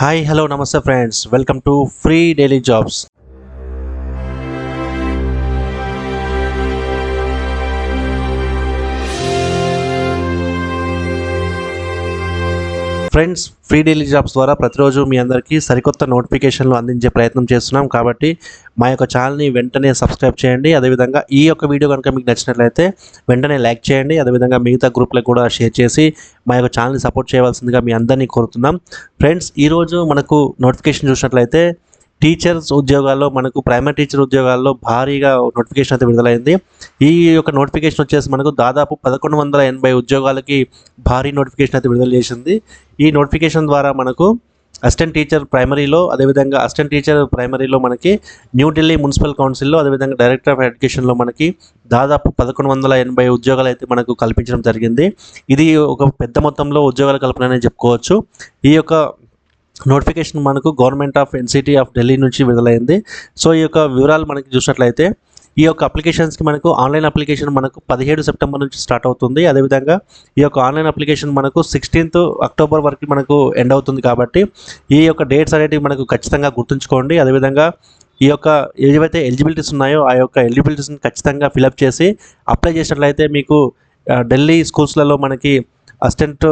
Hi, hello, namaste friends. Welcome to Free Daily Jobs. Friends, free daily jobs ద్వారా ప్రతిరోజు మీ అందరికీ సరికొత్త నోటిఫికేషన్లు అందించే ప్రయత్నం చేస్తున్నాం. కాబట్టి మా యొక్క ఛానల్ని వెంటనే సబ్స్క్రైబ్ చేయండి. అదేవిధంగా ఈ యొక్క వీడియో కనుక మీకు నచ్చినట్లయితే వెంటనే లైక్ చేయండి. అదేవిధంగా మిగతా గ్రూప్లకు కూడా షేర్ చేసి మా యొక్క ఛానల్ని సపోర్ట్ చేయవలసిందిగా మీ అందరినీ కోరుతున్నాం. ఫ్రెండ్స్, ఈరోజు మనకు నోటిఫికేషన్ చూసినట్లయితే టీచర్స్ ఉద్యోగాల్లో మనకు ప్రైమరీ టీచర్ ఉద్యోగాల్లో భారీగా నోటిఫికేషన్ అయితే విడుదలైంది. ఈ యొక్క నోటిఫికేషన్ వచ్చేసి మనకు దాదాపు 1180 ఉద్యోగాలకి భారీ నోటిఫికేషన్ అయితే విడుదల చేసింది. ఈ నోటిఫికేషన్ ద్వారా మనకు అసిస్టెంట్ టీచర్ ప్రైమరీలో, అదేవిధంగా అసిస్టెంట్ టీచర్ ప్రైమరీలో మనకి న్యూఢిల్లీ మున్సిపల్ కౌన్సిల్లో, అదేవిధంగా డైరెక్టర్ ఆఫ్ ఎడ్యుకేషన్లో మనకి దాదాపు 1180 ఉద్యోగాలు అయితే మనకు కల్పించడం జరిగింది. ఇది ఒక పెద్ద మొత్తంలో ఉద్యోగాల కల్పన అనేది చెప్పుకోవచ్చు. ఈ యొక్క నోటిఫికేషన్ మనకు government of NCT of Delhi నుంచి విడుదలైంది. సో ఈ యొక్క వివరాలు మనకి చూసినట్లయితే ఈ యొక్క అప్లికేషన్స్కి మనకు ఆన్లైన్ అప్లికేషన్ మనకు 17 సెప్టెంబర్ నుంచి స్టార్ట్ అవుతుంది. అదేవిధంగా ఈ యొక్క ఆన్లైన్ అప్లికేషన్ మనకు 16th అక్టోబర్ వరకు మనకు ఎండ్ అవుతుంది. కాబట్టి ఈ యొక్క డేట్స్ అనేవి మనకు ఖచ్చితంగా గుర్తుంచుకోండి. అదేవిధంగా ఈ యొక్క ఏవైతే ఎలిజిబిలిటీస్ ఉన్నాయో ఆ యొక్క ఎలిజిబిలిటీస్ని ఖచ్చితంగా ఫిలప్ చేసి అప్లై చేసినట్లయితే మీకు ఢిల్లీ స్కూల్స్లలో మనకి అసిస్టెంట్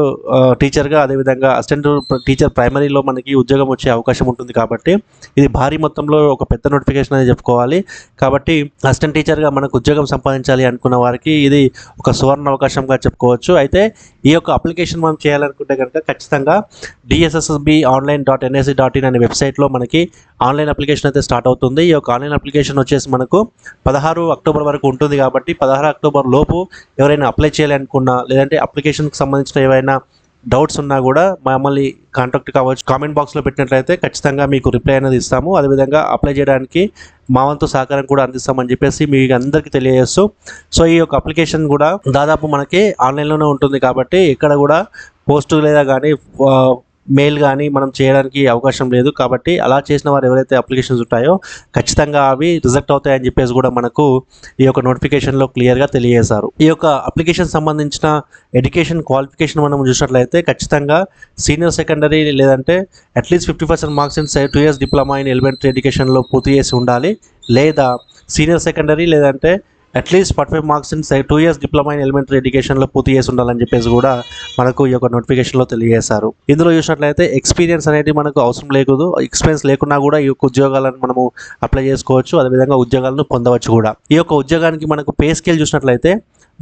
టీచర్గా, అదేవిధంగా అసిస్టెంట్ టీచర్ ప్రైమరీలో మనకి ఉద్యోగం వచ్చే అవకాశం ఉంటుంది. కాబట్టి ఇది భారీ మొత్తంలో ఒక పెద్ద నోటిఫికేషన్ అని చెప్పుకోవాలి. కాబట్టి అసిస్టెంట్ టీచర్గా మనకు ఉద్యోగం సంపాదించాలి అనుకున్న వారికి ఇది ఒక సువర్ణ అవకాశంగా చెప్పుకోవచ్చు. అయితే ఈ యొక్క అప్లికేషన్ మనం చేయాలనుకుంటే కనుక ఖచ్చితంగా dssbonline.nic.in అనే వెబ్సైట్లో మనకి ఆన్లైన్ అప్లికేషన్ అయితే స్టార్ట్ అవుతుంది. ఈ యొక్క ఆన్లైన్ అప్లికేషన్ వచ్చేసి మనకు 16 అక్టోబర్ వరకు ఉంటుంది. కాబట్టి 16 అక్టోబర్ లోపు ఎవరైనా అప్లై చేయాలనుకున్నా, లేదంటే అప్లికేషన్కి సంబంధించిన ఏవైనా డౌట్స్ ఉన్నా కూడా మమ్మల్ని కాంటాక్ట్ కావచ్చు. కామెంట్ బాక్స్లో పెట్టినట్లయితే ఖచ్చితంగా మీకు రిప్లై అనేది ఇస్తాము. అదేవిధంగా అప్లై చేయడానికి మా వంతు సహకారం కూడా అందిస్తామని చెప్పేసి మీకు అందరికీ తెలియజేస్తూ, సో ఈ యొక్క అప్లికేషన్ కూడా దాదాపు మనకి ఆన్లైన్లోనే ఉంటుంది. కాబట్టి ఇక్కడ కూడా పోస్ట్ లేదా కానీ మెయిల్ కానీ మనం చేయడానికి అవకాశం లేదు. కాబట్టి అలా చేసిన వారు ఎవరైతే అప్లికేషన్స్ ఉంటాయో ఖచ్చితంగా అవి రిజెక్ట్ అవుతాయని చెప్పేసి కూడా మనకు ఈ యొక్క నోటిఫికేషన్లో క్లియర్గా తెలియజేశారు. ఈ యొక్క అప్లికేషన్ సంబంధించిన ఎడ్యుకేషన్ క్వాలిఫికేషన్ మనం చూసినట్లయితే ఖచ్చితంగా సీనియర్ సెకండరీ లేదంటే at least 50% marks in 2 years diploma in elementary ఎడ్యుకేషన్లో పూర్తి చేసి ఉండాలి, లేదా సీనియర్ సెకండరీ లేదంటే at least 45 marks in 2 years diploma in elementary ఎడ్యుకేషన్లో పూర్తి చేసి ఉండాలని చెప్పేసి కూడా మనకు ఈ యొక్క నోటిఫికేషన్లో తెలియజేశారు. ఇందులో చూసినట్లయితే ఎక్స్పీరియన్స్ అనేది మనకు అవసరం లేదు. ఎక్స్పీరియన్స్ లేకున్నా కూడా ఈ యొక్క ఉద్యోగాలను మనము అప్లై చేసుకోవచ్చు. అదేవిధంగా ఉద్యోగాలను పొందవచ్చు కూడా. ఈ యొక్క ఉద్యోగానికి మనకు పే స్కేల్ చూసినట్లయితే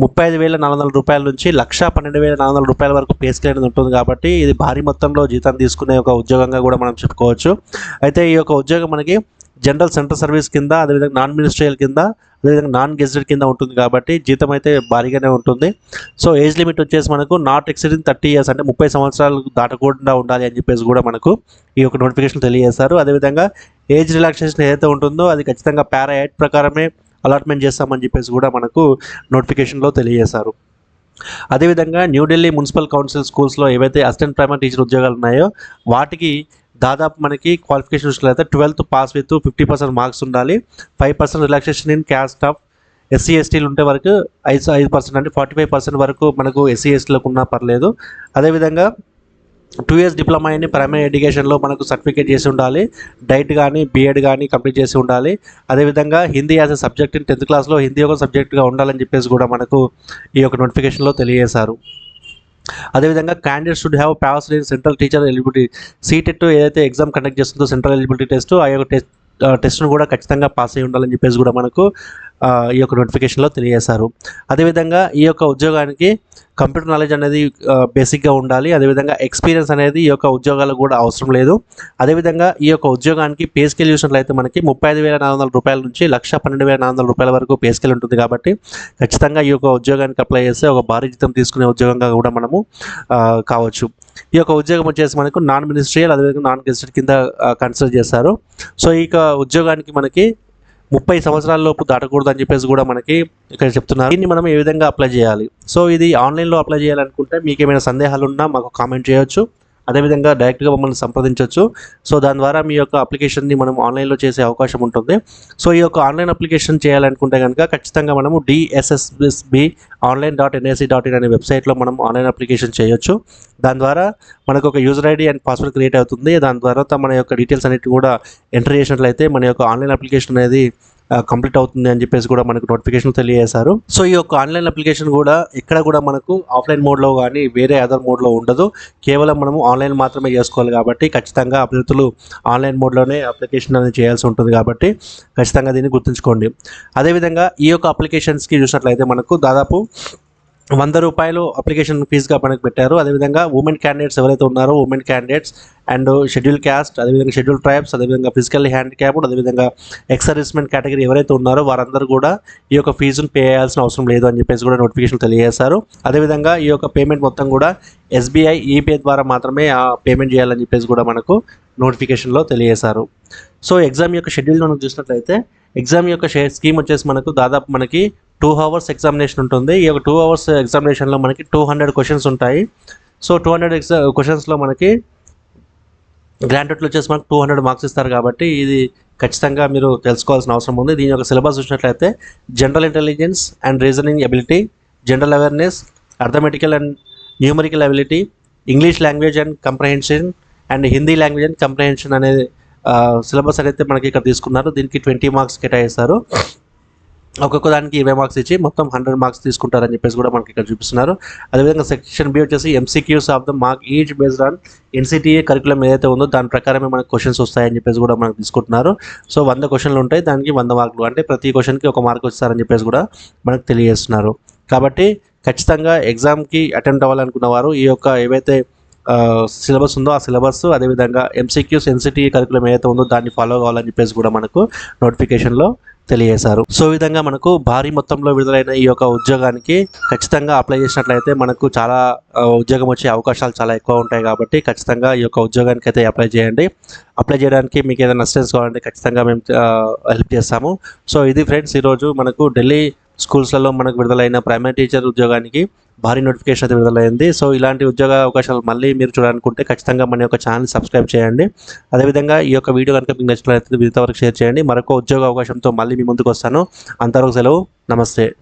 35,400 రూపాయల నుంచి 1,12,400 రూపాయల వరకు పే స్కేల్ అనేది ఉంటుంది. కాబట్టి ఇది భారీ మొత్తంలో జీతం తీసుకునే ఒక ఉద్యోగంగా కూడా మనం చెప్పుకోవచ్చు. అయితే ఈ యొక్క ఉద్యోగం మనకి జనరల్ సెంట్రల్ సర్వీస్ కింద, అదేవిధంగా నాన్ మినిస్ట్రియల్ కింద, అదేవిధంగా నాన్ గెజెటెడ్ కింద ఉంటుంది. కాబట్టి జీతం అయితే భారీగానే ఉంటుంది. సో ఏజ్ లిమిట్ వచ్చేసి మనకు నాట్ ఎక్సీడింగ్ 30 years, అంటే 30 సంవత్సరాలు దాటకుండా ఉండాలి అని చెప్పేసి కూడా మనకు ఈ యొక్క నోటిఫికేషన్ తెలియజేశారు. అదేవిధంగా ఏజ్ రిలాక్సేషన్ ఏదైతే ఉంటుందో అది ఖచ్చితంగా పారా 8 ప్రకారమే అలాట్మెంట్ చేస్తామని చెప్పేసి కూడా మనకు నోటిఫికేషన్లో తెలియజేశారు. అదేవిధంగా న్యూఢిల్లీ మున్సిపల్ కౌన్సిల్ స్కూల్స్లో ఏవైతే అసిస్టెంట్ ప్రైమరీ టీచర్ ఉద్యోగాలు ఉన్నాయో వాటికి దాదాపు మనకి క్వాలిఫికేషన్ చూసినట్లయితే 12th పాస్ విత్ 50% మార్క్స్ ఉండాలి. 5% relaxation in caste of SC STలు ఉంటే వరకు 5% అంటే 45% వరకు మనకు SC STలకు ఉన్నా పర్లేదు. అదేవిధంగా 2 years డిప్లొమా ఇన్ ప్రైమరీ ఎడ్యుకేషన్లో మనకు సర్టిఫికేట్ చేసి ఉండాలి. డైట్ కానీ BEd కానీ కంప్లీట్ చేసి ఉండాలి. అదేవిధంగా Hindi as a subject in 10th క్లాస్లో హిందీ ఒక సబ్జెక్టుగా ఉండాలని చెప్పేసి కూడా మనకు ఈ యొక్క నోటిఫికేషన్లో తెలియజేశారు. అదేవిధంగా candidate should have passed in central teacher eligibility CTET ఏదైతే ఎగ్జామ్ కండక్ట్ చేస్తుందో సెంట్రల్ ఎలిజిబిలిటీ టెస్ట్, ఆ యొక్క టెస్ట్ను కూడా ఖచ్చితంగా పాస్ అయి ఉండాలని చెప్పేసి కూడా మనకు ఈ యొక్క నోటిఫికేషన్లో తెలియజేశారు. అదేవిధంగా ఈ యొక్క ఉద్యోగానికి కంప్యూటర్ నాలెడ్జ్ అనేది బేసిక్గా ఉండాలి. అదేవిధంగా ఎక్స్పీరియన్స్ అనేది ఈ యొక్క ఉద్యోగాలకు కూడా అవసరం లేదు. అదేవిధంగా ఈ యొక్క ఉద్యోగానికి పే స్కేల్ చూసినట్లయితే మనకి 35,400 రూపాయల నుంచి 1,12,400 రూపాయల వరకు పే స్కేల్ ఉంటుంది. కాబట్టి ఖచ్చితంగా ఈ యొక్క ఉద్యోగానికి అప్లై చేస్తే ఒక భారీ జీతం తీసుకునే ఉద్యోగంగా కూడా మనము కావచ్చు. ఈ యొక్క ఉద్యోగం వచ్చేసి మనకు నాన్ మినిస్ట్రియల్, అదేవిధంగా నాన్ గెజెటెడ్ కింద కన్సిడర్ చేస్తారు. సో ఈ యొక్క ఉద్యోగానికి మనకి 30 సంవత్సరాల లోపు దాటకూడదు అని చెప్పేసి కూడా మనకి ఇక్కడ చెప్తున్నారు. దీన్ని మనం ఏ విధంగా అప్లై చేయాలి? సో ఇది ఆన్లైన్లో అప్లై చేయాలనుకుంటే మీకు ఏమైనా సందేహాలు ఉన్నా మాకు కామెంట్ చేయొచ్చు. అదేవిధంగా డైరెక్ట్గా మమ్మల్ని సంప్రదించవచ్చు. సో దాని ద్వారా మీ యొక్క అప్లికేషన్ని మనం ఆన్లైన్లో చేసే అవకాశం ఉంటుంది. సో ఈ యొక్క ఆన్లైన్ అప్లికేషన్ చేయాలనుకుంటే కనుక ఖచ్చితంగా మనము DSSB online.nic.in అనే వెబ్సైట్లో మనం ఆన్లైన్ అప్లికేషన్ చేయొచ్చు. దాని ద్వారా మనకు ఒక user ID and password create అవుతుంది. దాని తర్వాత మన యొక్క డీటెయిల్స్ అన్నిటి కూడా ఎంటర్ చేసినట్లయితే మన యొక్క ఆన్లైన్ అప్లికేషన్ అనేది కంప్లీట్ అవుతుంది అని చెప్పేసి కూడా మనకు నోటిఫికేషన్ తెలియజేశారు. సో ఈ యొక్క ఆన్లైన్ అప్లికేషన్ కూడా ఎక్కడ కూడా మనకు ఆఫ్లైన్ మోడ్లో కానీ వేరే అదర్ మోడ్లో ఉండదు. కేవలం మనము ఆన్లైన్ మాత్రమే చేసుకోవాలి కాబట్టి ఖచ్చితంగా అభ్యర్థులు ఆన్లైన్ మోడ్లోనే అప్లికేషన్ అనేది చేయాల్సి ఉంటుంది కాబట్టి ఖచ్చితంగా దీన్ని గుర్తుంచుకోండి. అదేవిధంగా ఈ యొక్క అప్లికేషన్స్కి చూసినట్లయితే మనకు దాదాపు ₹100 అప్లికేషన్ ఫీజుగా మనకు పెట్టారు. అదేవిధంగా ఉమెన్ క్యాండిడేట్స్ ఎవరైతే ఉన్నారో women candidates and schedule caste, అదేవిధంగా షెడ్యూల్ ట్రైబ్స్, అదేవిధంగా ఫిజికల్లీ హ్యాండిక్యాప్డ్, అదేవిధంగా ఎక్స్ సర్వీస్మెన్ కేటగిరీ ఎవరైతే ఉన్నారో వారందరూ కూడా ఈ యొక్క ఫీజును పే చేయాల్సిన అవసరం లేదు అని చెప్పేసి కూడా నోటిఫికేషన్ తెలియజేశారు. అదేవిధంగా ఈ యొక్క పేమెంట్ మొత్తం కూడా SBI ఈపే ద్వారా మాత్రమే ఆ పేమెంట్ చేయాలని చెప్పేసి కూడా మనకు నోటిఫికేషన్లో తెలియజేశారు. సో ఎగ్జామ్ యొక్క షెడ్యూల్ మనం చూసినట్లయితే ఎగ్జామ్ యొక్క స్కీమ్ వచ్చేసి మనకు దాదాపు మనకి 2 hours ఎగ్జామినేషన్ ఉంటుంది. ఈ యొక్క 2 hours ఎగ్జామినేషన్లో మనకి 200 క్వశ్చన్స్ ఉంటాయి. సో 200 క్వశ్చన్స్లో మనకి గ్రాంటెడ్లో వచ్చేసి మనకు 200 మార్క్స్ ఇస్తారు కాబట్టి ఇది ఖచ్చితంగా మీరు తెలుసుకోవాల్సిన అవసరం ఉంది. దీని యొక్క సిలబస్ చూసినట్లయితే general intelligence and reasoning ability, general awareness, arithmetical and numerical ability, English language and comprehension and Hindi language and comprehension అనే సిలబస్ అయితే మనకి ఇక్కడ తీసుకున్నారు. దీనికి 20 మార్క్స్ కేటాయిస్తారు. ఒక్కొక్క దానికి 20 మార్క్స్ ఇచ్చి మొత్తం 100 మార్క్స్ తీసుకుంటారని చెప్పేసి కూడా మనకి ఇక్కడ చూపిస్తున్నారు. అదేవిధంగా సెక్షన్ B వచ్చేసి MCQs of the mark each based on NCTA curriculum ఏదైతే ఉందో దాని ప్రకారమే మనకు క్వశ్చన్స్ వస్తాయని చెప్పేసి కూడా మనకు తీసుకుంటున్నారు. సో 100 క్వశ్చన్లు ఉంటాయి, దానికి 100 మార్కులు, అంటే ప్రతి క్వశ్చన్కి 1 మార్క్ వస్తారని చెప్పేసి కూడా మనకు తెలియజేస్తున్నారు. కాబట్టి ఖచ్చితంగా ఎగ్జామ్కి అటెంప్ట్ అవ్వాలనుకున్న వారు ఈ యొక్క ఏవైతే సిలబస్ ఉందో ఆ సిలబస్, అదేవిధంగా MCQs NCTA కరికులం ఏదైతే ఉందో దాన్ని ఫాలో కావాలని చెప్పేసి కూడా మనకు నోటిఫికేషన్లో తెలియజేశారు. సో ఈ విధంగా మనకు భారీ మొత్తంలో విడుదలైన ఈ యొక్క ఉద్యోగానికి ఖచ్చితంగా అప్లై చేసినట్లయితే మనకు చాలా ఉద్యోగం వచ్చే అవకాశాలు చాలా ఎక్కువ ఉంటాయి కాబట్టి ఖచ్చితంగా ఈ యొక్క ఉద్యోగానికి అయితే అప్లై చేయండి. అప్లై చేయడానికి మీకు ఏదైనా అసిస్టెన్స్ కావాలంటే ఖచ్చితంగా మేము హెల్ప్ చేస్తాము. సో ఇది ఫ్రెండ్స్, ఈరోజు మనకు ఢిల్లీ స్కూల్స్లలో మనకు విడుదలైన ప్రైమరీ టీచర్ ఉద్యోగానికి భారీ నోటిఫికేషన్ అయితే విడుదలైంది. సో ఇలాంటి ఉద్యోగ అవకాశాలు మళ్ళీ మీరు చూడాలనుకుంటే ఖచ్చితంగా మన యొక్క ఛానల్ సబ్స్క్రైబ్ చేయండి. అదేవిధంగా ఈ యొక్క వీడియో కనుక మీకు నచ్చినట్లయితే ఇంతవరకు షేర్ చేయండి. మరొక ఉద్యోగ అవకాశంతో మళ్ళీ మీ ముందుకు వస్తాను. అంతవరకు సెలవు, నమస్తే.